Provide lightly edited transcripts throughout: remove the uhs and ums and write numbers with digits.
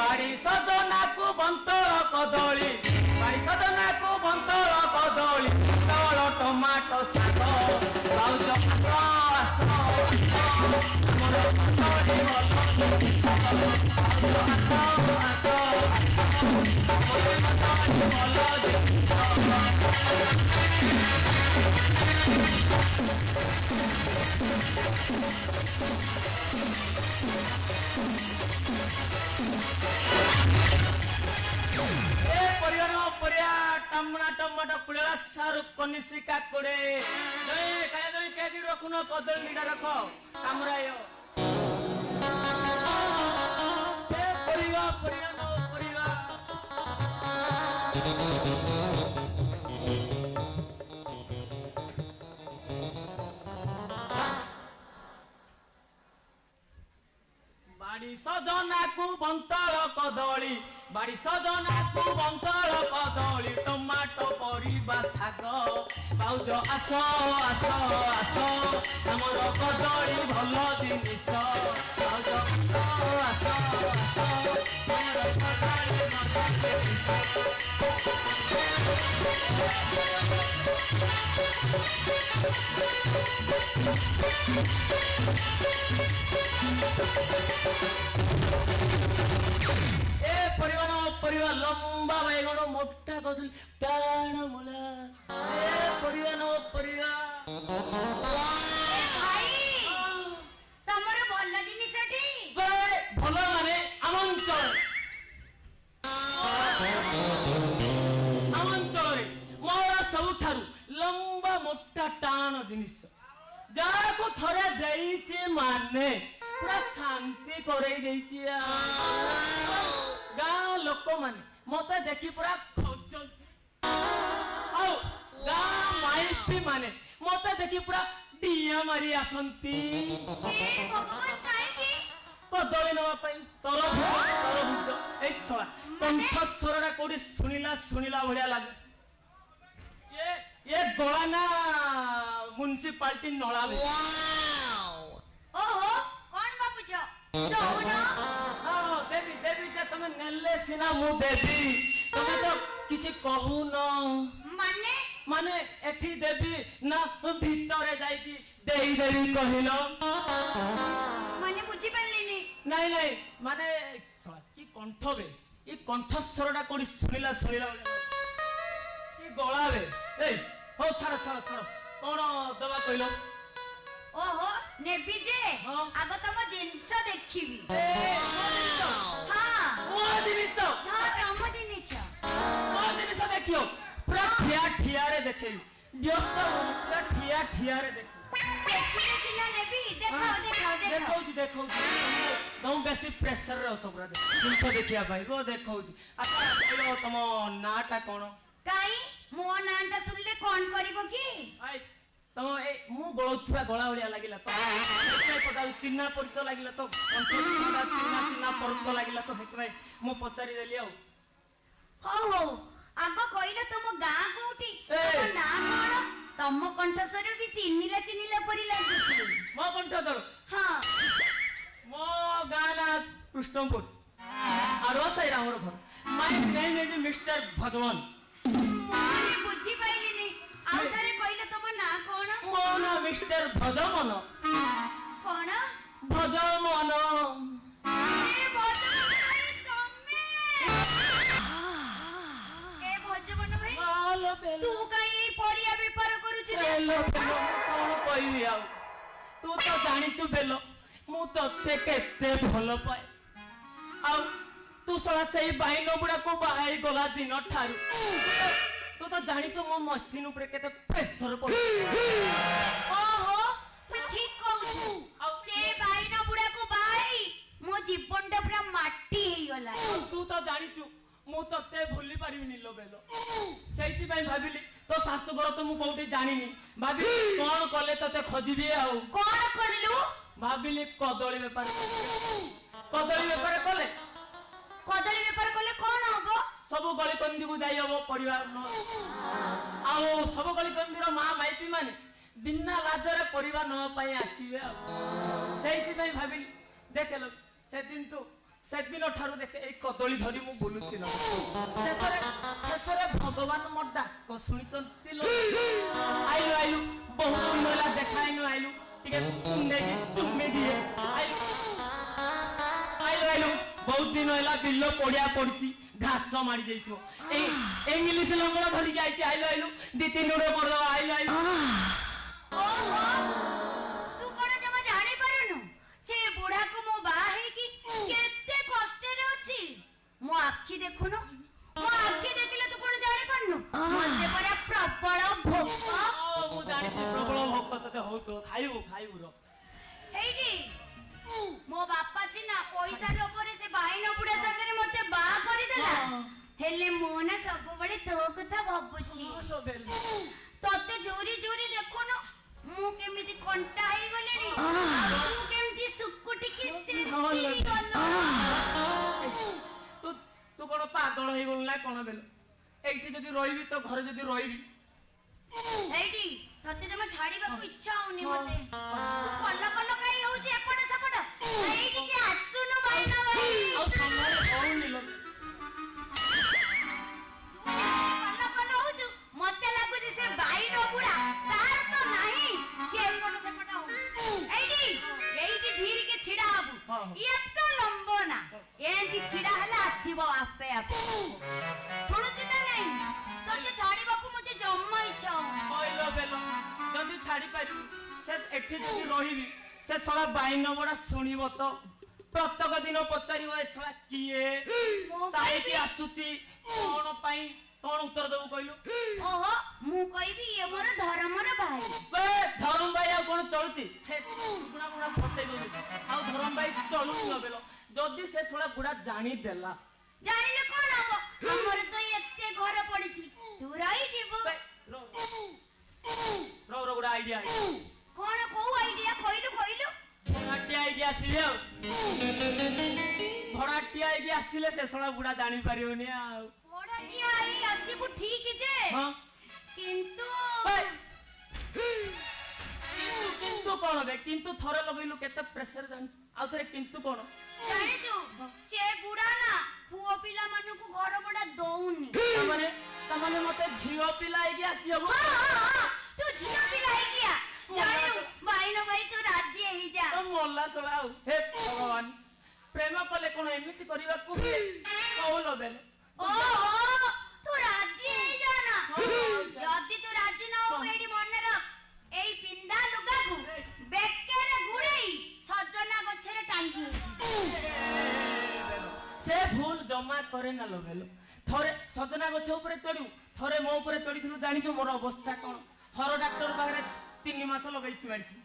बाड़ी सजना को बंतल कदली बाड़ी सजना को बंतल कदली तल टमाटो साग पाउज आस आस मोर कदली टमाटो कुड़ा सारू कनिशिका कुड़े केजी रखुन कदली नीटा रख कामराय परिवा परिवा नो परिवा बाड़ी सजना को बंतल कदली बाड़ी सजना को बंतल कदली टमाटो परिबा साग पाउज आस आस आस हमर कदली भल जिनिस पाउज आस आस हमर कदली भल परिवा लंबा बैगण मोटा कदली टाण मुला परिवा नो परिवा भाई तमर भल जिनिसटी भल माने आम अंचल रे मोर सबुठारु लंबा मोटा टाण जिनिस जाको थरे देइचे माने पूरा शांति करे देइचे गाँ लोक माने मते देखि पूरा खोजन आउ गाँ माइपी माने मते देखि पूरा डिया मारी आसंती ए भगवान काहे की कदली नवा पई तरबुज ए सळा कंठस्वरटा कोडी सुनिला भलिया लागे ये गळा ना म्युनिसिपालिटी नळाले ओहो कोन बाबूज दोनो देवी देवी जे तमे नेले सिना मु देवी तमे तो किछि कहू न माने माने एठी देवी ना भीतरे जाई की देई देवी कहिलो माने बुझी पल्लिनी नहीं नहीं माने की कंठ बे ई कंठस्वरटा कोडी सुनिला की गळा बे ए हो छाड़ छाड़ छाड़ कोन दबा कहिलो ओहो नेबी जे हाँ। आग तम जिंस देखिबी हाँ तम जिनिस देखियो पूरा ठिया रे देखे व्यस्त पूरा ठिया रे देखे देखिले सिना नेबी देखाओ देखौ तुम बेसी प्रेशर रे अछ पूरा जिंस देखिया भाई रो देखौ अच्छा कहलो तम नाटा कोन काई मो नांटा सुनले कोन करिवो की आई तम ए मु गळुथुआ गळा भलिया लागिला तो सेतै पटा चिन्ना परितो लागिला तो चिन्ना परितो लागिला तो सेतै मु पचारि देली आउ हो आग कइले तुम गां कोठी तुम ना कोन तम कंठस्वर भी चिन्निला परी लागुछि मो कंठस्वर हां मो गाना कृष्णपुर आरो साइरा हमर घर माय नेम इज मिस्टर भजवन माने बुझी पाइलिनी आ थारे कइले तुम ना कोन मो ना मिस्टर भजमन कोन भजमन ए भजवन भाई तमे ए भजवन भाई आलो बेलो तू काई परिया व्यापार करूछ रे बेलो बेलो कोन कहिबी आ तू तो जानिचु बेलो मु तते केते भलो पाए आ तू सला सेई बाइनो बुडा को बाहाई गला दिन ठारू तू तो जानिचु मो मशीन ऊपर केते प्रेशर पड़ ओहो तू ठीक कहू से बाइना बुढ़ा को बाई मो जीवनटा पूरा माटी हे गला तू तो जानिचु मु तते भूली पारिबिनी लो बेलो सेइति भाई भाबिली तो सासुगर तो मु कोउटे जानिनी भाबी कोन कले तते खोजिबी आ कोन करलु भाबिली कदली व्यापार कदली व्यापार कले कोन हबो सब गली कंदी को जाई हबो परिवार न आओ सब गली कंदीर मां माइपी माने बिना लाजरे परिवार न पाई आसीबे सेइति भाई भाबिली देखलो से दिन तो ସେଦିନ ଠାରୁ ଦେଖେ ଏଇ କଦଳୀ ଧରି ମୁଁ ବୁଲୁଛି ଲୋ। ଶେଷରେ ଭଗବାନ ମୋ ଡାକ ଶୁଣିଛନ୍ତି ଲୋ। ଆଇଲୁ ଆଇଲୁ ବହୁତ ଦିନ ହେଲା ଦେଖାଇନୁ ଆଇଲୁ ଟିକେ କୁଣ୍ଡେଇକି ଚୁମି ଦିଏ। ଆଇଲୁ ବହୁତ ଦିନ ହେଲା ବିଲ ପଡିଆ ପଡିଛି ଘାସ ମାଡି ଯାଇଥିବ। ଏଇ ଇଂଲିଶ ଲଙ୍ଗଳ ଧରିକି ଆଇଛି। ଆଇଲୁ ଦି ତିନି ଉଡ କରିଦବା। ଆଇଲୁ ଓହୋ, ତୁ କଣ ଜମା ଜାଣିପାରୁନୁ ସେ ବୁଢାକୁ ମୁଁ ବାହା ହେଇକି କେତେ କଷ୍ଟରେ ଅଛି। ମୋ ଆଖି ଦେଖୁନୁ, ମୋ ଆଖି ଦେଖିଲେ ତୁ କଣ ଜାଣିପାରୁନୁ? ମତେ ପରା ପ୍ରବଳ ଭୋକ। ମୁଁ ଜାଣିଛି ପ୍ରବଳ ଭୋକ ତତେ ହଉଥିବ। ଖାଇବୁ ର। ଏଇଠି ମୋ ବାପା ସିନା ପଇସା ଲୋଭରେ ସେ ବାଇନ ବୁଢା ସାଙ୍ଗରେ ମତେ ବାହା କରିଦେଲା। ହେଲେ ମୁଁ ନା ସବୁବେଳେ ତୋ କଥା ଭାବୁଛି। ତତେ ଜୋରି ଦେଖୁନୁ ମୁଁ କେମିତି କଣ୍ଟା ହେଇଗଲିଣି। ତୁ କେମିତି ସୁକୁଟିକି ତୁ କଣ ପାଗଳ ହେଇଗଲୁ ନା କଣ ବେଲ? ଏଇଠି ଯଦି ରହିବି ତ ଘରେ ଯଦି ରହିବି ଏଇଠି ତତେ ଜମା ଛାଡିବାକୁ ଇଚ୍ଛା ହଉନି ମତେ। ତୁ କଲ କାଇ ହଉଛି ଏପଟ ସେପଟ? ଏଇଠି କି ଆସୁନୁ ବାଇନ ଭାଇ। ଆଉ ସମୟ ହଉନି ଲୋ। କଲ ହଉଛୁ ମତେ ଲାଗୁଛି ସେ ବାଇନ ବୁଢା ତାର ତ ନାହିଁ। ସେ ଏପଟ ସେପଟ ହଉ। ଏଇଠି ଧୀରିକି ଛିଡା ହବୁ। ଏତେ ଲମ୍ବ ନା ଏମିତି ଛିଡା ହେଲେ ଆସିବ ଆପେ ଶୁଣୁଛୁ ନା ନାଇଁ? ତତେ ଛାଡିବାକୁ ମତେ ଜମା ଇଚ୍ଛା ହଉନି। କହିଲ ବେଲ ଯଦି ଛାଡି ପାରିବୁ ସେ ଏଠି ଯଦି ରହିବି ସେ ଶଳା ବାଇନ ବଡା ଶୁଣିବ ତ। ପ୍ରତ୍ୟେକ ଦିନ ପଚାରିବ ଏ ଶଳା କିଏ କାହିଁକି ଆସୁଛି କଣ ପାଇଁ? କଣ ଉତ୍ତର ଦବୁ କହିଲୁ? ଓହୋ, ମୁଁ କହିବି ଇଏ ମୋର ଧର୍ମର ଭାଇ। ଧରମ ଭାଇ ଆଉ କଣ ଚଳୁଛି? ବୁଢା ଫଟେଇ ଦଉଛି। ଆଉ ଧରମ ଭାଇ ଚଳୁନି ନ ବେଲ। ଯଦି ସେ ଶଳା ବୁଢା ଜାଣିଦେଲା, ଜାଣିଲେ କଣ ହବ? ଆମର ତ ଏତେ ଘର ପଡିଛି, ତୁ ରହିଯିବୁ। ଗୋଟେ ଆଇଡିଆ। କଣ କୋଉ ଆଇଡିଆ କହିଲୁ? ଭଡାଟିଆ ହେଇକି ଆସିବି ଆଉ। ଭଡାଟିଆ ହେଇକି ଆସିଲେ ସେ ଶଳା ବୁଢା ଜାଣିପାରିବନି ଆଉ। ଭଡାଟିଆ ହେଇ ଆସିବୁ ଠିକ ଯେ, କିନ୍ତୁ କଣ ବେ? କିନ୍ତୁ ଥରେ ଲଗେଇଲୁ କେତେ ପ୍ରେସର ଜାଣିଛୁ? ଆଉ ଥରେ କିନ୍ତୁ କଣ ଜାଣିଛୁ? ସେ ବୁଢା ନା ପୁଅ ପିଲା ମାନଙ୍କୁ ଘର ଭଡା ଦଉନି। ତାମାନେ ମତେ ଝିଅ ପିଲା ହେଇକି ଆସିବ? ତୁ ଝିଅ ପିଲା ହେଇକି ଆ। ଜାଣିଛୁ ବାଇନ ଭାଇ ତୁ ରାଜି ହେଇଯା। ମଲା ଶଳା ଆଉ। ହେ ଭଗବାନ, ପ୍ରେମ କଲେ କଣ ଏମିତି କରିବାକୁ ହୁଏ? କହୁଲ ବେଲେ। ଓହୋ, ତୁ ରାଜି ହେଇଯା ନା। ଯଦି ତୁ ରାଜି ନ ହବୁ ଏଇଠି ମନେ ରଖ, ଏଇ ପିନ୍ଧା ଲୁଗାକୁ ବେକରେ ଗୁଡେଇ ସଜନା ଗଛରେ ଟାଙ୍ଗି। ସେ ଭୁଲ ଜମା करे ନା लो ବେଲ। ଥରେ ସଜନା ଗଛ ଉପରେ ଚଢିବୁ, ଥରେ ମୋ ଉପରେ ଚଢିଥିଲୁ। ଜାଣିଛୁ ମୋର ଅବସ୍ଥା କଣ? ହର ଡାକ୍ତର ପାଖରେ 3 ମାସ ଲଗେଇଛି ମେଡିସିନ।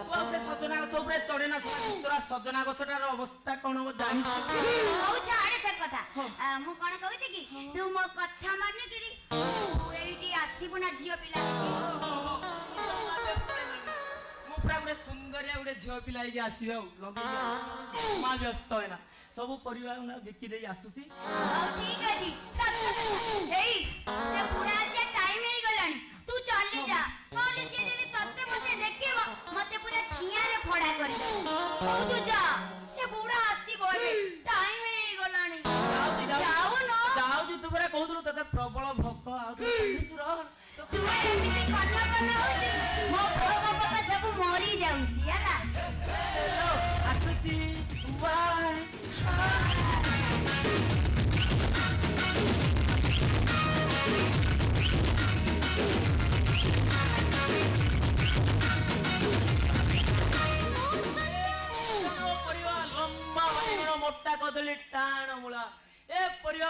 ତୁ ଆଉ ସେ ସଜନା ଗଛ ଉପରେ ଚଢେ ନା ତୋରା ସଜନା ଗଛଟାର ଅବସ୍ଥା କଣ ଜାଣିଛୁ? ହଉ ଛାଡେ ସେ କଥା। ମୁଁ କଣ କହୁଛି କି ତୁ ମୋ କଥା ମାନିକିରି ଏଇଠି ଆସିବୁ ନା ଝିଅ ପିଲା ହେଇକି? ମୁଁ ପୁରା ଗୋଟେ ସୁନ୍ଦରିଆ ଗୋଟେ ଝିଅ ପିଲା ହେଇକି ଆସିବି ଆଉ ଲଗେଇବି। ମା ବ୍ୟସ୍ତ ହେନା, ସବୁ ପରିବାର ବିକି ଦେଇ ଆସୁଛି। ହଉ ଠିକ ଅଛି। ଏଇ ସେ ବୁଢା ଆସିବା ଟାଇମ ହେଇଗଲାଣି, ତୁ ଚାଲି ଯା। ନହେଲେ ସିଏ ଯଦି ତତେ ମତେ ଦେଖିବ ମତେ ପୁରା ଠିଆରେ ଫଡା କରିଦେବ। ହଉ ତୁ ଯା, ସେ ବୁଢା ଆସିବ ଏବେ, ଟାଇମ ହେଇଗଲାଣି। ଯାଉଛି ତୁ ପରା କହୁଥିଲୁ ତତେ ପ୍ରବଳ ଭୋକ। ଆଉ ତୁ ଏମିତି କନ ହଉଛି ମୋ ଭୋକ ଫୋକ ସବୁ ମରି ଯାଉଛି ହେଲା। ଆସୁଛି ମୋଟା କଦଳୀ ଟାଣ ମୂଳା। ଏ ପରିବା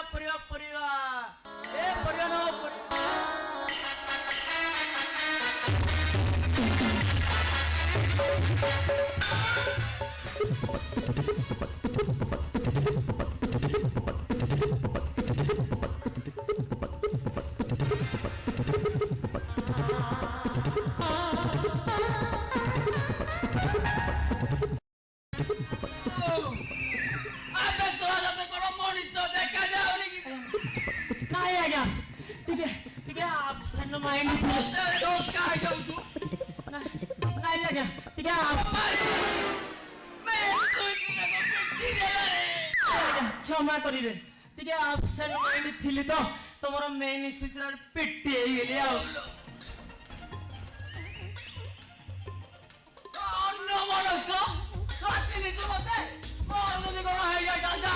क्षमा करिवे टिके एब्सेंट माइंड थिली तो तमरो मेन स्विच रे पिट्टी हे गेली आ अन्य मनस्क काटी निजु मते मोर जदि कोन हे जा जांदा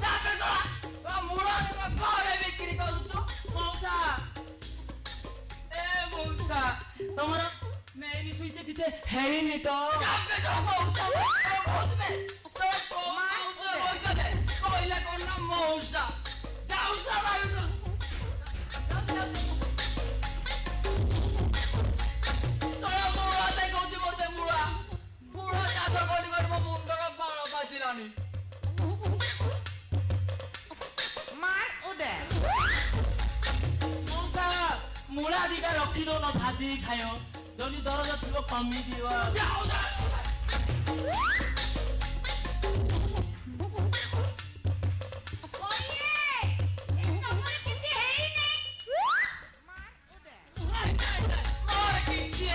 तापे सला तो मुड़ा घरे बिक्री करू मौसा ए मौसा तमरो मेन स्विच किछे हेइनी तो तापे जो मौसा बहुत में तो मौसा बोल दे कोइला कोन ना मौसा जाउसा बायु तोरा मुड़ा दे कोजी मते मुड़ा मुड़ा चाଷ कोली कोन मो मुंडर बाळ बासिलानी मार उदे मौसा मुला दिटा रखी दो न भाजी खायो जनी दरज थिबो कमी दिवा जाऊ जा ओये ए तमर किछि हेई नै मार उदे और किछि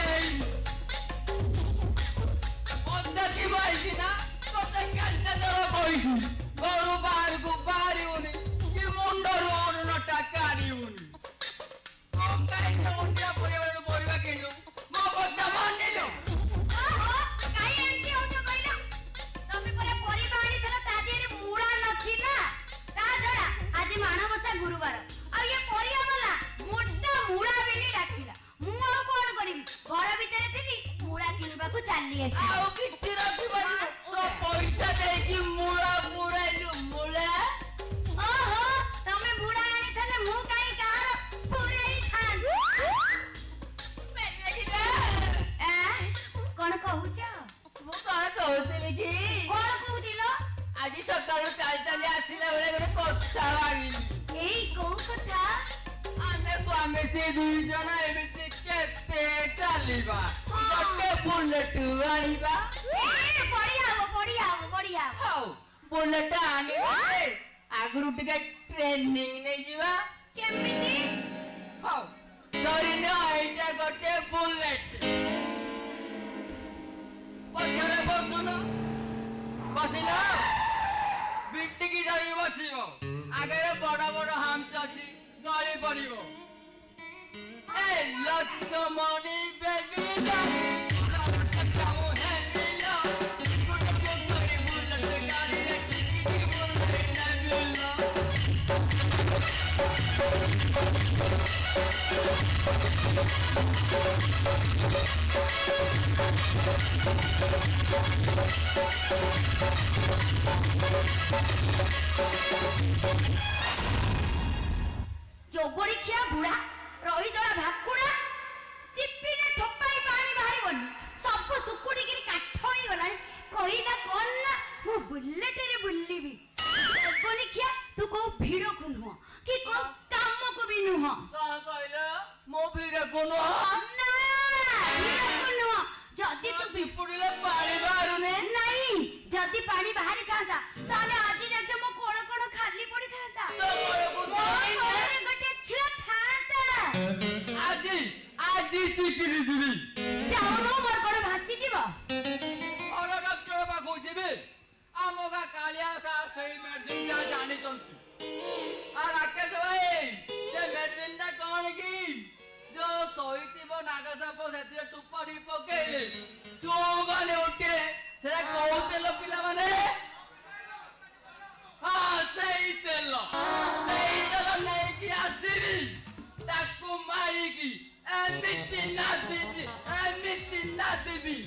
पद्धति माइसिना पतंगांना दरो कइछि गरु बारगु बारिउनी कि मुंडरु अनुनटा कारिउनी काई से मुंडिया परिवार परिवा किनु मो बद्दा मानिलो ओहो काई एंटी होजो कइला तमे परे परिबा आनी थला ता देरे मुळा नथिला ता छडा आज माणबसा गुरुवार आ ये परिया वाला मोटा मुळा बेली डाकिला मु आ कोन करिवि घर भितरे थिली मुळा किनिबा को चाली आसी आउ किछि रखि बारी तो पैसा देकी मुळा मुराइलु मुळा ओहो तमे मुळा आनी थले मु काई कार पुरई खान मेलगिला ए कोन कहूछ मु कह कहउतली कि कोन कहूदिलो আজি সকালে চালচালি আসিলা বেলে গরে কথা লাগিলি एई को कथा ଆମେ ସ୍ୱାମୀ ସ୍ତ୍ରୀ ଦୁଇ ଜଣ ଏମିତି କେତେ ଚାଲିବା ଗୋଟେ ବୁଲେଟ ଆଣିବା ए बढ़िया ହଉ ବୁଲେଟ ଆଣିବା ଆଗରୁ ଟିକେ ଟ୍ରେନିଂ ନେଇଯିବା केमिति ହଉ ଧରିନିଅ ଏଇଟା ଗୋଟେ ବୁଲେଟ ପଛରେ ବସୁନ ବସିଲ ବିଟିକି ଧରି ବସିବ ଆଗରେ ବଡ ବଡ ହାମ୍ଚ ଅଛି ଗଳି ପଡିବ ଏ ଲକ୍ଷ୍ମଣୀ ବେବି जोगोरीखिया बुढ़ा रही जड़ा भाकुड़ा चिप्पिले ठोपाई पानी बाहरिबनी सब सुकुड़ी गिरी काठ होई गलानी कहिला कोन ना मु बुलेट रे बुल्लीबी जोगोरीखिया तू को भीड़ो को नुह कि को काम को भी नुह कौन कहले मो भीड़ कोनो ना भीड़ो को नुह जदी तू पिपुड़िले पानी बारुने नहीं जदी पानी बाहरी थांता ताले आज जाके मो कोण कोण खाली पड़ी थांता तो मोरको मोर घरे गटे छिया थांता आजी आजी चिकिरी जिबी जाउनो मोर कोण भासी जीव और डॉक्टर पाखो जिबी आमोगा कालिया सा सही मेडिसिन जा जानी चंतु आ राकेश भाई जे मेडिसिन ता कोन की जो सोईतिबो नागसाप सेति टुपड़ी पकेले सोगले उठे सेरा कहतेल पिला माने हां सही तेल नहीं कि आसीबी ताकू मारी की एमिति ना देबी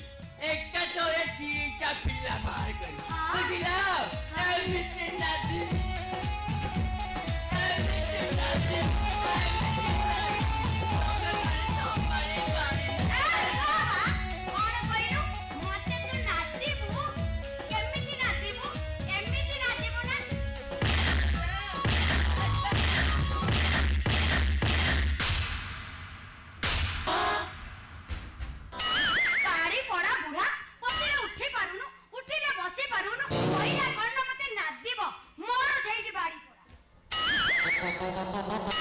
एक टोरे तीटा पिला बाहर करी बुझिला एमिति ना देबी कोण कइलु मते तू नाचिबु केमिति नाचिबु एमिति नाचिबु ना गाड़ी पड़ा बुढ़ा पतिरे उठी पारुनु उठिले बसी पारुनु कइला कोन मते नादिबो मोर सेठी बाड़ी पड़ा